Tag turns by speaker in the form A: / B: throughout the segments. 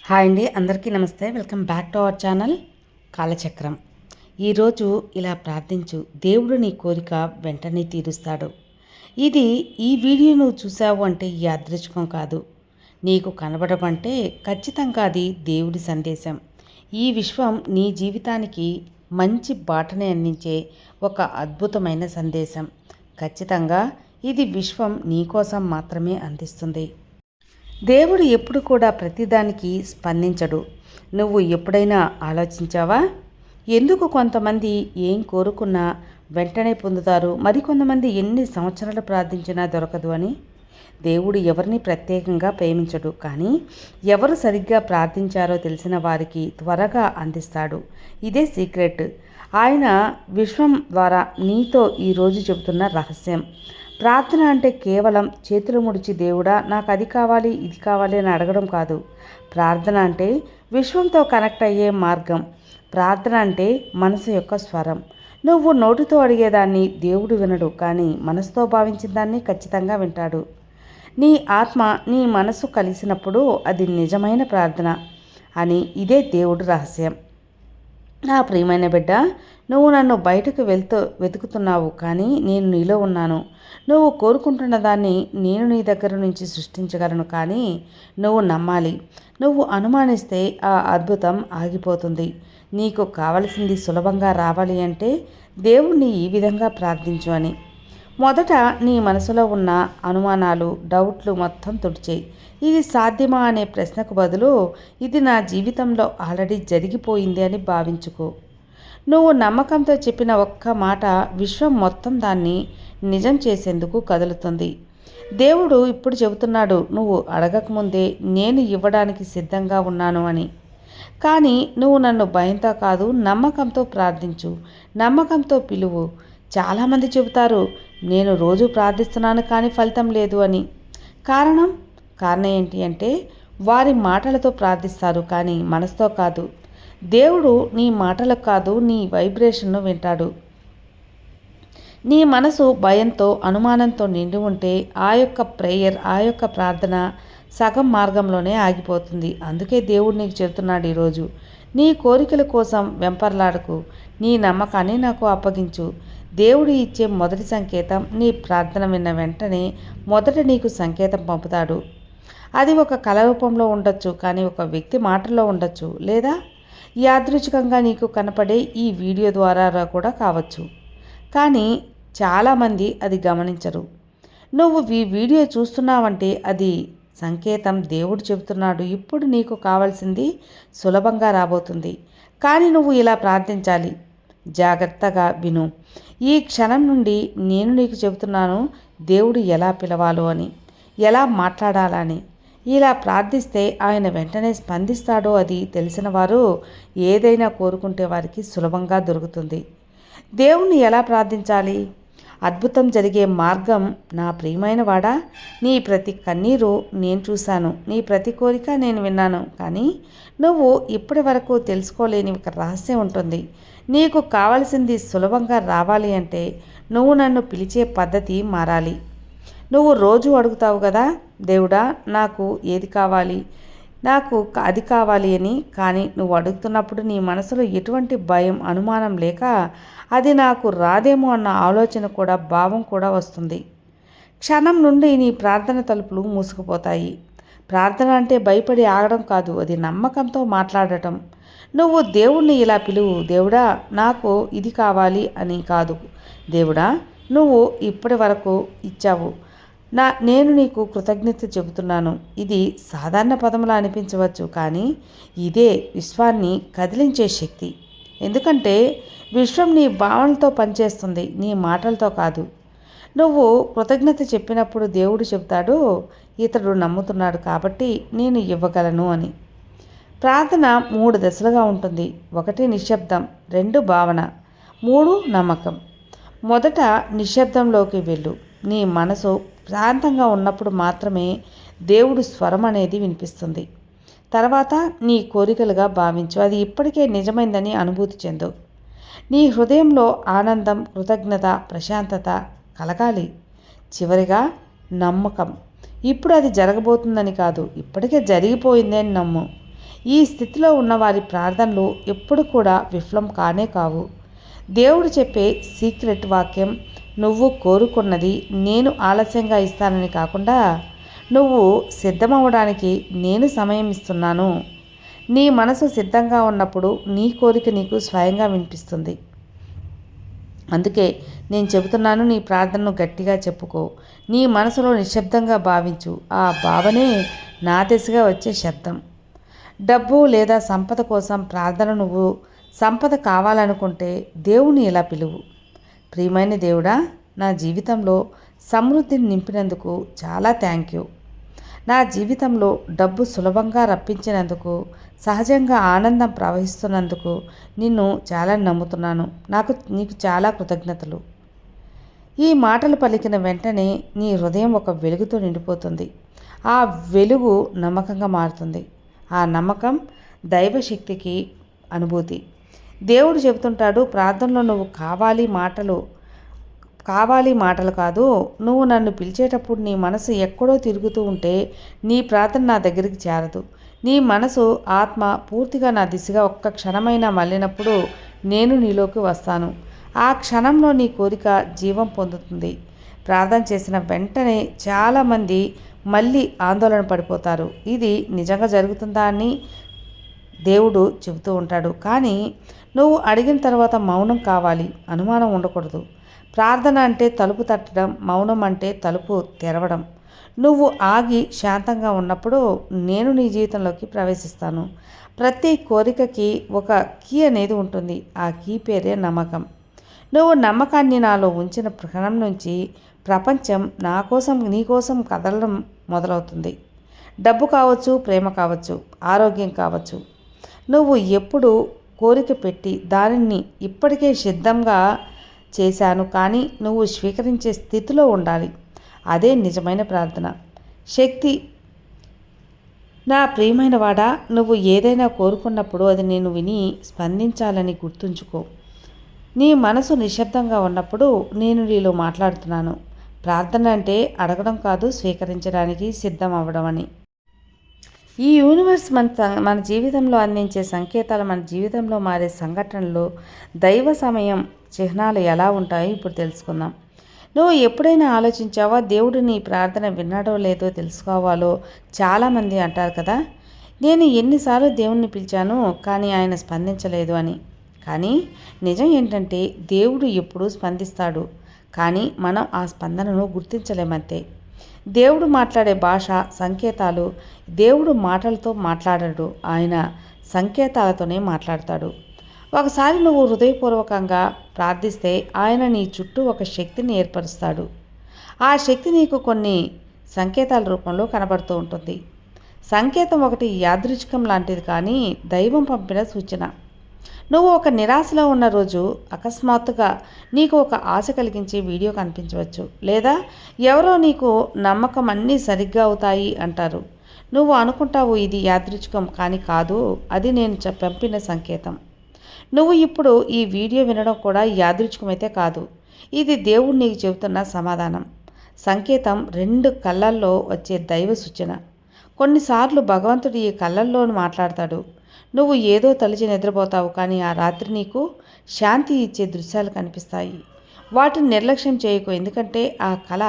A: Hi అండి, అందరికీ నమస్తే. Welcome back to our channel Kalachakram. ఈరోజు ఇలా ప్రార్థించు, దేవుడు నీ కోరిక వెంటనే తీరుస్తాడు. ఈ వీడియో నువ్వు చూసావు అంటే యాదృచ్ఛికం కాదు. నీకు కనబడమంటే ఖచ్చితంగా అది దేవుడి సందేశం. ఈ విశ్వం నీ జీవితానికి మంచి బాటని అందించే ఒక అద్భుతమైన సందేశం. ఖచ్చితంగా ఇది విశ్వం నీకోసం మాత్రమే అందిస్తుంది. దేవుడు ఎప్పుడు కూడా ప్రతిదానికి స్పందించడు. నువ్వు ఎప్పుడైనా ఆలోచించావా? ఎందుకు కొంతమంది ఏం కోరుకున్నా వెంటనే పొందుతారు, మరికొంతమంది ఎన్ని సంవత్సరాలు ప్రార్థించినా దొరకదు అని? దేవుడు ఎవరిని ప్రత్యేకంగా ప్రేమించడు, కానీ ఎవరు సరిగ్గా ప్రార్థించారో తెలిసిన వారికి త్వరగా అందిస్తాడు. ఇదే సీక్రెట్. ఆయన విశ్వం ద్వారా నీతో ఈరోజు చెబుతున్న రహస్యం. ప్రార్థన అంటే కేవలం చేతులు ముడిచి దేవుడా నాకు అది కావాలి ఇది కావాలి అని అడగడం కాదు. ప్రార్థన అంటే విశ్వంతో కనెక్ట్ అయ్యే మార్గం. ప్రార్థన అంటే మనసు యొక్క స్వరం. నువ్వు నోటితో అడిగేదాన్ని దేవుడు వినడు, కానీ మనసుతో భావించిన దాన్ని ఖచ్చితంగా వింటాడు. నీ ఆత్మ నీ మనసు కలిసినప్పుడు అది నిజమైన ప్రార్థన అని. ఇదే దేవుడు రహస్యం. నా ప్రియమైన బిడ్డ, నువ్వు నన్ను బయటకు వెతుకుతున్నావు, కానీ నేను నీలో ఉన్నాను. నువ్వు కోరుకుంటున్న దాన్ని నేను నీ దగ్గర నుంచి సృష్టించగలను, కానీ నువ్వు నమ్మాలి. నువ్వు అనుమానిస్తే ఆ అద్భుతం ఆగిపోతుంది. నీకు కావలసింది సులభంగా రావాలి అంటే దేవుణ్ణి ఈ విధంగా ప్రార్థించు అని. మొదట నీ మనసులో ఉన్న అనుమానాలు, డౌట్లు మొత్తం తుడిచేయి. ఇది సాధ్యమా అనే ప్రశ్నకు బదులు ఇది నా జీవితంలో ఆల్రెడీ జరిగిపోయింది అని భావించుకో. నువ్వు నమ్మకంతో చెప్పిన ఒక్క మాట విశ్వం మొత్తం దాన్ని నిజం చేసేందుకు కదులుతుంది. దేవుడు ఇప్పుడు చెబుతున్నాడు, నువ్వు అడగకముందే నేను ఇవ్వడానికి సిద్ధంగా ఉన్నాను అని. కానీ నువ్వు నన్ను భయంతో కాదు, నమ్మకంతో ప్రార్థించు. నమ్మకంతో పిలువు. చాలామంది చెబుతారు, నేను రోజు ప్రార్థిస్తున్నాను కానీ ఫలితం లేదు అని. కారణం ఏంటి అంటే వారి మాటలతో ప్రార్థిస్తారు, కానీ మనసుతో కాదు. దేవుడు నీ మాటలకు కాదు, నీ వైబ్రేషన్ను వింటాడు. నీ మనసు భయంతో, అనుమానంతో నిండి ఉంటే ఆ యొక్క ప్రేయర్, ఆ యొక్క ప్రార్థన సగం మార్గంలోనే ఆగిపోతుంది. అందుకే దేవుడు నీకు చెబుతున్నాడు ఈరోజు, నీ కోరికల కోసం వెంపర్లాడకు, నీ నమ్మకాన్ని నాకు అప్పగించు. దేవుడు ఇచ్చే మొదటి సంకేతం, నీ ప్రార్థన విన్న వెంటనే మొదట నీకు సంకేతం పంపుతాడు. అది ఒక కళ రూపంలో ఉండొచ్చు, కానీ ఒక వ్యక్తి మాటల్లో ఉండొచ్చు, లేదా యాదృచ్ఛికంగా నీకు కనపడే ఈ వీడియో ద్వారా కూడా కావచ్చు. కానీ చాలామంది అది గమనించరు. నువ్వు ఈ వీడియో చూస్తున్నావంటే అది సంకేతం. దేవుడు చెబుతున్నాడు, ఇప్పుడు నీకు కావాల్సింది సులభంగా రాబోతుంది, కానీ నువ్వు ఇలా ప్రార్థించాలి. జాగ్రత్తగా విను. ఈ క్షణం నుండి నేను నీకు చెబుతున్నాను, దేవుడు ఎలా పిలవాలో అని, ఎలా మాట్లాడాలని. ఇలా ప్రార్థిస్తే ఆయన వెంటనే స్పందిస్తాడో అది తెలిసిన వారు ఏదైనా కోరుకుంటే వారికి సులభంగా దొరుకుతుంది. దేవుణ్ణి ఎలా ప్రార్థించాలి? అద్భుతం జరిగే మార్గం. నా ప్రియమైన వాడా, నీ ప్రతి కన్నీరు నేను చూశాను, నీ ప్రతి కోరిక నేను విన్నాను, కానీ నువ్వు ఇప్పటి వరకు తెలుసుకోలేని ఒక రహస్యం ఉంటుంది. నీకు కావలసింది సులభంగా రావాలి అంటే నువ్వు నన్ను పిలిచే పద్ధతి మారాలి. నువ్వు రోజు అడుగుతావు కదా, దేవుడా నాకు ఏది కావాలి, నాకు అది కావాలి అని. కానీ నువ్వు అడుగుతున్నప్పుడు నీ మనసులో ఎటువంటి భయం, అనుమానం లేక అది నాకు రాదేమో అన్న ఆలోచన కూడా, భావం కూడా వస్తుంది. క్షణం నుండి నీ ప్రార్థన తలుపులు మూసుకుపోతాయి. ప్రార్థన అంటే భయపడి ఆగడం కాదు, అది నమ్మకంతో మాట్లాడటం. నువ్వు దేవుణ్ణి ఇలా పిలువు, దేవుడా నాకు ఇది కావాలి అని కాదు, దేవుడా నువ్వు ఇప్పటి వరకు ఇచ్చావు, నేను నీకు కృతజ్ఞత చెబుతున్నాను. ఇది సాధారణ పదములా అనిపించవచ్చు, కానీ ఇదే విశ్వాన్ని కదిలించే శక్తి. ఎందుకంటే విశ్వం నీ భావనలతో పనిచేస్తుంది, నీ మాటలతో కాదు. నువ్వు కృతజ్ఞత చెప్పినప్పుడు దేవుడు చెబుతాడు, ఇతడు నమ్ముతున్నాడు కాబట్టి నేను ఇవ్వగలను అని. ప్రార్థన 3 దశలుగా ఉంటుంది. 1 నిశ్శబ్దం, 2 భావన, 3 నమ్మకం. మొదట నిశ్శబ్దంలోకి వెళ్ళు. నీ మనసు శాంతంగా ఉన్నప్పుడు మాత్రమే దేవుడు స్వరం అనేది వినిపిస్తుంది. తర్వాత నీ కోరికలుగా భావించు, అది ఇప్పటికే నిజమైందని అనుభూతి చెందు. నీ హృదయంలో ఆనందం, కృతజ్ఞత, ప్రశాంతత కలగాలి. చివరిగా నమ్మకం. ఇప్పుడు అది జరగబోతుందని కాదు, ఇప్పటికే జరిగిపోయింది అని నమ్ము. ఈ స్థితిలో ఉన్న వారి ప్రార్థనలు ఎప్పుడు కూడా విఫలం కానే కావు. దేవుడు చెప్పే సీక్రెట్ వాక్యం, నువ్వు కోరుకున్నది నేను ఆలస్యంగా ఇస్తానని కాకుండా, నువ్వు సిద్ధమవడానికి నేను సమయం ఇస్తున్నాను. నీ మనసు సిద్ధంగా ఉన్నప్పుడు నీ కోరిక నీకు స్వయంగా వినిపిస్తుంది. అందుకే నేను చెబుతున్నాను, నీ ప్రార్థనను గట్టిగా చెప్పుకో. నీ మనసులో నిశ్శబ్దంగా భావించు. ఆ భావనే నా దిశగా వచ్చే శబ్దం. డబ్బు లేదా సంపద కోసం ప్రార్థన. నువ్వు సంపద కావాలనుకుంటే దేవుని ఇలా పిలువు: ప్రియమైన దేవుడా, నా జీవితంలో సమృద్ధిని నింపినందుకు చాలా థ్యాంక్ యూ. నా జీవితంలో డబ్బు సులభంగా రప్పించినందుకు, సహజంగా ఆనందం ప్రవహిస్తున్నందుకు నిన్ను చాలా నమ్ముతున్నాను. నీకు చాలా కృతజ్ఞతలు. ఈ మాటలు పలికిన వెంటనే నీ హృదయం ఒక వెలుగుతో నిండిపోతుంది. ఆ వెలుగు నమ్మకంగా మారుతుంది. ఆ నమ్మకం దైవశక్తికి అనుభూతి. దేవుడు చెబుతుంటాడు, ప్రార్థనలో నువ్వు కావాలి మాటలు కాదు. నువ్వు నన్ను పిలిచేటప్పుడు నీ మనసు ఎక్కడో తిరుగుతూ ఉంటే నీ ప్రార్థన నా దగ్గరికి చేరదు. నీ మనసు ఆత్మ పూర్తిగా నా దిశగా ఒక్క క్షణమైనా మళ్ళినప్పుడు నేను నీలోకి వస్తాను. ఆ క్షణంలో నీ కోరిక జీవం పొందుతుంది. ప్రార్థన చేసిన వెంటనే చాలామంది మళ్ళీ ఆందోళన పడిపోతారు. ఇది నిజంగా జరుగుతుందా అని దేవుడు చెబుతూ ఉంటాడు. కానీ నువ్వు అడిగిన తర్వాత మౌనం కావాలి, అనుమానం ఉండకూడదు. ప్రార్థన అంటే తలుపు తట్టడం, మౌనం అంటే తలుపు తెరవడం. నువ్వు ఆగి శాంతంగా ఉన్నప్పుడు నేను నీ జీవితంలోకి ప్రవేశిస్తాను. ప్రతి కోరికకి ఒక కీ అనేది ఉంటుంది. ఆ కీ పేరే నమ్మకం. నువ్వు నమ్మకాన్ని నాలో ఉంచిన క్షణం నుంచి ప్రపంచం నీ కోసం కదలడం మొదలవుతుంది. డబ్బు కావచ్చు, ప్రేమ కావచ్చు, ఆరోగ్యం కావచ్చు. నువ్వు ఎప్పుడు కోరిక పెట్టి దానిని ఇప్పటికే సిద్ధంగా చేశాను కానీ నువ్వు స్వీకరించే స్థితిలో ఉండాలి. అదే నిజమైన ప్రార్థన శక్తి. నా ప్రియమైన వాడా, నువ్వు ఏదైనా కోరుకున్నప్పుడు అది నేను విని స్పందించాలని గుర్తుంచుకో. నీ మనసు నిశ్శబ్దంగా ఉన్నప్పుడు నేను నీలో మాట్లాడుతున్నాను. ప్రార్థన అంటే అడగడం కాదు, స్వీకరించడానికి సిద్ధం అవ్వడం అని. ఈ యూనివర్స్ మన జీవితంలో అందించే సంకేతాలు, మన జీవితంలో మారే సంఘటనలు, దైవ సమయం చిహ్నాలు ఎలా ఉంటాయో ఇప్పుడు తెలుసుకుందాం. నువ్వు ఎప్పుడైనా ఆలోచించావా, దేవుడు నీ ప్రార్థన విన్నాడో లేదో తెలుసుకోవాలో? చాలామంది అంటారు కదా, నేను ఎన్నిసార్లు దేవుణ్ణి పిలిచాను కానీ ఆయన స్పందించలేదు అని. కానీ నిజం ఏంటంటే దేవుడు ఎప్పుడూ స్పందిస్తాడు, కానీ మనం ఆ స్పందనను గుర్తించలేమంతే. దేవుడు మాట్లాడే భాష సంకేతాలు. దేవుడు మాటలతో మాట్లాడడు, ఆయన సంకేతాలతోనే మాట్లాడతాడు. ఒకసారి నువ్వు హృదయపూర్వకంగా ప్రార్థిస్తే ఆయన నీ చుట్టూ ఒక శక్తిని ఏర్పరుస్తాడు. ఆ శక్తి నీకు కొన్ని సంకేతాల రూపంలో కనబడుతూ ఉంటుంది. సంకేతం ఒకటి యాదృచ్ఛికం లాంటిది, కానీ దైవం పంపిన సూచన. నువ్వు ఒక నిరాశలో ఉన్న రోజు అకస్మాత్తుగా నీకు ఒక ఆశ కలిగించే వీడియో కనిపించవచ్చు, లేదా ఎవరో నీకు నమ్మకం అన్నీ సరిగ్గా అవుతాయి అంటారు. నువ్వు అనుకుంటావు ఇది యాదృచ్ఛికం, కానీ కాదు, అది నేను పంపిన సంకేతం. నువ్వు ఇప్పుడు ఈ వీడియో వినడం కూడా యాదృచ్ఛికమైతే కాదు, ఇది దేవుడు నీకు చెబుతున్న సమాధానం. సంకేతం రెండు కళ్ళల్లో వచ్చే దైవ సూచన. కొన్నిసార్లు భగవంతుడు ఈ కళ్ళల్లో మాట్లాడతాడు. నువ్వు ఏదో తలిచి నిద్రపోతావు, కానీ ఆ రాత్రి నీకు శాంతి ఇచ్చే దృశ్యాలు కనిపిస్తాయి. వాటిని నిర్లక్ష్యం చేయకు, ఎందుకంటే ఆ కళ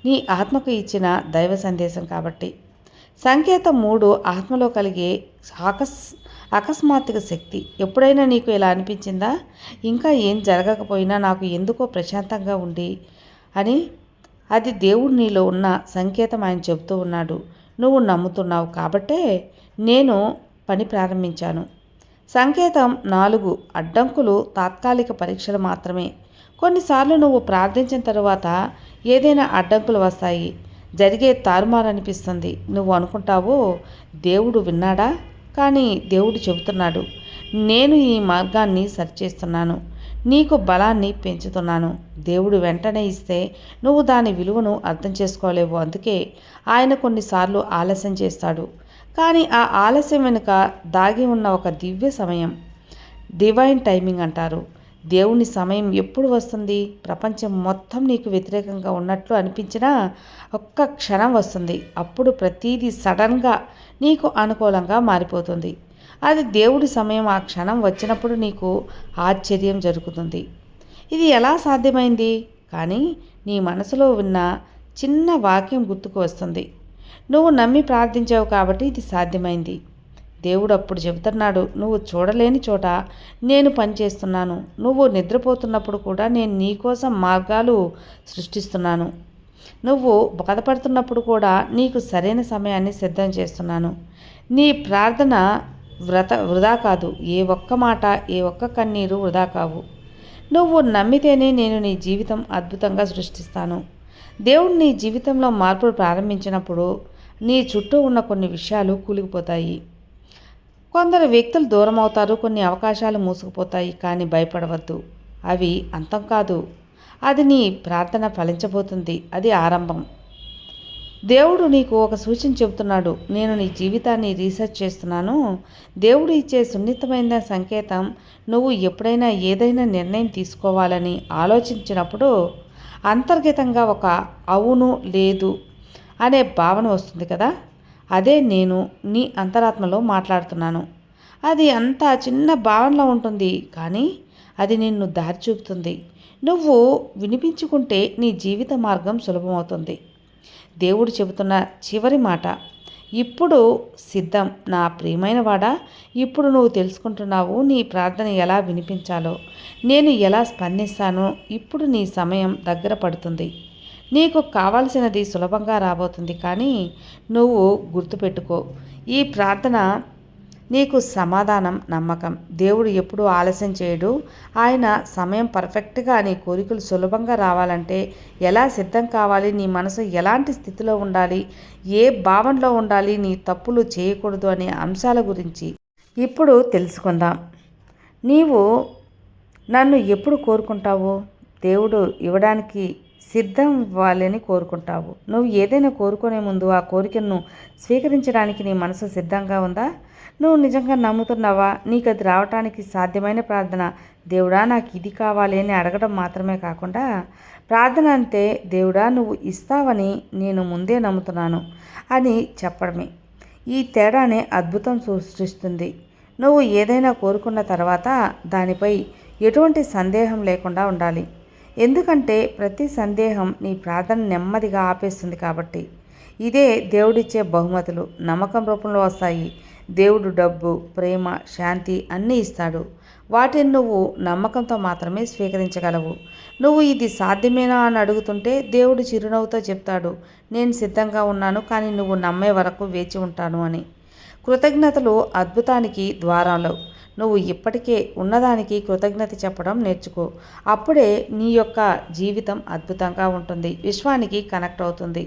A: నీ ఆత్మకు ఇచ్చిన దైవ సందేశం కాబట్టి. సంకేతం 3, ఆత్మలో కలిగే అకస్మాత్తుగా శక్తి. ఎప్పుడైనా నీకు ఇలా అనిపించిందా, ఇంకా ఏం జరగకపోయినా నాకు ఎందుకో ప్రశాంతంగా ఉంది అని? అది దేవుడు నీలో ఉన్న సంకేతం. ఆయన చెబుతూ ఉన్నాడు, నువ్వు నమ్ముతున్నావు కాబట్టే నేను పని ప్రారంభించాను. సంకేతం 4, అడ్డంకులు తాత్కాలిక పరీక్షలు మాత్రమే. కొన్నిసార్లు నువ్వు ప్రార్థించిన తరువాత ఏదైనా అడ్డంకులు వస్తాయి, జరిగే తారుమారు అనిపిస్తుంది. నువ్వు అనుకుంటావు దేవుడు విన్నాడా, కానీ దేవుడు చెబుతున్నాడు, నేను ఈ మార్గాన్ని సరిచేస్తున్నాను, నీకు బలాన్ని పెంచుతున్నాను. దేవుడు వెంటనే ఇస్తే నువ్వు దాని విలువను అర్థం చేసుకోలేవు. అందుకే ఆయన కొన్నిసార్లు ఆలస్యం చేస్తాడు, కానీ ఆ ఆలస్యం వెనుక దాగి ఉన్న ఒక దివ్య సమయం, డివైన్ టైమింగ్ అంటారు. దేవుని సమయం ఎప్పుడు వస్తుంది? ప్రపంచం మొత్తం నీకు వ్యతిరేకంగా ఉన్నట్లు అనిపించినా ఒక్క క్షణం వస్తుంది. అప్పుడు ప్రతీదీ సడన్గా నీకు అనుకూలంగా మారిపోతుంది. అది దేవుడి సమయం. ఆ క్షణం వచ్చినప్పుడు నీకు ఆశ్చర్యం జరుగుతుంది. ఇది ఎలా సాధ్యమైంది? కానీ నీ మనసులో ఉన్న చిన్న వాక్యం గుర్తుకు వస్తుంది. నువ్వు నమ్మి ప్రార్థించావు కాబట్టి ఇది సాధ్యమైంది. దేవుడు అప్పుడు చెబుతున్నాడు, నువ్వు చూడలేని చోట నేను పనిచేస్తున్నాను. నువ్వు నిద్రపోతున్నప్పుడు కూడా నేను నీకోసం మార్గాలు సృష్టిస్తున్నాను. నువ్వు బాధపడుతున్నప్పుడు కూడా నీకు సరైన సమయాన్ని సిద్ధం చేస్తున్నాను. నీ ప్రార్థన వృధా కాదు. ఏ ఒక్క మాట, ఏ ఒక్క కన్నీరు వృధా కావు. నువ్వు నమ్మితేనే నేను నీ జీవితం అద్భుతంగా సృష్టిస్తాను. దేవుడు నీ జీవితంలో మార్పులు ప్రారంభించినప్పుడు నీ చుట్టూ ఉన్న కొన్ని విషయాలు కూలిపోతాయి. కొందరు వ్యక్తులు దూరం అవుతారు, కొన్ని అవకాశాలు మూసుకుపోతాయి. కానీ భయపడవద్దు, అవి అంతం కాదు. అది నీ ప్రార్థన ఫలించబోతుంది. అది ఆరంభం. దేవుడు నీకు ఒక సూచన చెబుతున్నాడు. నేను నీ జీవితాన్ని రీసెర్చ్ చేస్తున్నాను. దేవుడు ఇచ్చే సున్నితమైన సంకేతం, నువ్వు ఎప్పుడైనా ఏదైనా నిర్ణయం తీసుకోవాలని ఆలోచించినప్పుడు అంతర్గతంగా ఒక అవును లేదు అనే భావన వస్తుంది కదా, అదే నేను నీ అంతరాత్మలో మాట్లాడుతున్నాను. అది అంత చిన్న భావనలో ఉంటుంది, కానీ అది నిన్ను దారి చూపుతుంది. నువ్వు వినిపించుకుంటే నీ జీవిత మార్గం సులభమవుతుంది. దేవుడు చెబుతున్న చివరి మాట, ఇప్పుడు సిద్ధం. నా ప్రియమైన వాడా, ఇప్పుడు నువ్వు తెలుసుకుంటున్నావు నీ ప్రార్థన ఎలా వినిపించాలో, నేను ఎలా స్పందిస్తానో. ఇప్పుడు నీ సమయం దగ్గర పడుతుంది. నీకు కావాల్సినది సులభంగా రాబోతుంది. కానీ నువ్వు గుర్తుపెట్టుకో, ఈ ప్రార్థన నీకు సమాధానం, నమ్మకం. దేవుడు ఎప్పుడూ ఆలస్యం చేయడు. ఆయన సమయం పర్ఫెక్ట్గా నీ కోరికలు సులభంగా రావాలంటే ఎలా సిద్ధం కావాలి, నీ మనసు ఎలాంటి స్థితిలో ఉండాలి, ఏ భావనలో ఉండాలి, నీ తప్పులు చేయకూడదు అనే అంశాల గురించి ఇప్పుడు తెలుసుకుందాం. నీవు నన్ను ఎప్పుడు కోరుకుంటావు? దేవుడు ఇవ్వడానికి సిద్ధం ఇవ్వాలని కోరుకుంటావు. నువ్వు ఏదైనా కోరుకునే ముందు ఆ కోరికను స్వీకరించడానికి నీ మనసు సిద్ధంగా ఉందా? నువ్వు నిజంగా నమ్ముతున్నావా? నీకు అది రావటానికి సాధ్యమైన ప్రార్థన, దేవుడా నాకు ఇది కావాలి అని అడగడం మాత్రమే కాకుండా, ప్రార్థన అంటే దేవుడా నువ్వు ఇస్తావని నేను ముందే నమ్ముతున్నాను అని చెప్పడమే. ఈ తేడానే అద్భుతం సృష్టిస్తుంది. నువ్వు ఏదైనా కోరుకున్న తర్వాత దానిపై ఎటువంటి సందేహం లేకుండా ఉండాలి. ఎందుకంటే ప్రతి సందేహం నీ ప్రార్థన నెమ్మదిగా ఆపేస్తుంది. కాబట్టి ఇదే దేవుడిచ్చే బహుమతులు నమ్మకం రూపంలో వస్తాయి. దేవుడు డబ్బు, ప్రేమ, శాంతి అన్నీ ఇస్తాడు. వాటిని నువ్వు నమ్మకంతో మాత్రమే స్వీకరించగలవు. నువ్వు ఇది సాధ్యమేనా అని అడుగుతుంటే దేవుడు చిరునవ్వుతో చెప్తాడు, నేను సిద్ధంగా ఉన్నాను, కానీ నువ్వు నమ్మే వరకు వేచి ఉంటాను అని. కృతజ్ఞతలు అద్భుతానికి ద్వారాలు. నువ్వు ఇప్పటికే ఉన్నదానికి కృతజ్ఞత చెప్పడం నేర్చుకో. అప్పుడే నీ యొక్క జీవితం అద్భుతంగా ఉంటుంది, విశ్వానికి కనెక్ట్ అవుతుంది.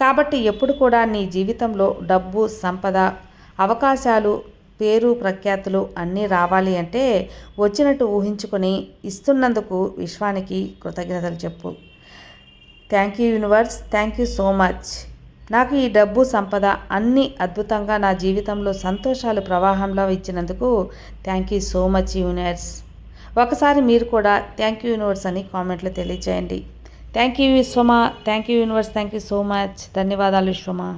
A: కాబట్టి ఎప్పుడు కూడా నీ జీవితంలో డబ్బు, సంపద, అవకాశాలు, పేరు, ప్రఖ్యాతులు అన్నీ రావాలి అంటే వచ్చినట్టు ఊహించుకొని ఇస్తున్నందుకు విశ్వానికి కృతజ్ఞతలు చెప్పు. Thank you universe, thank you so much. నాకు ఈ డబ్బు, సంపద అన్నీ అద్భుతంగా నా జీవితంలో సంతోషాలు ప్రవాహంలో ఇచ్చినందుకు thank you so much universe. ఒకసారి మీరు కూడా థ్యాంక్ యూ యూనివర్స్ అని కామెంట్లో తెలియజేయండి. థ్యాంక్ యూ విశ్వమా, thank you universe, thank you so much. ధన్యవాదాలు విశ్వమా.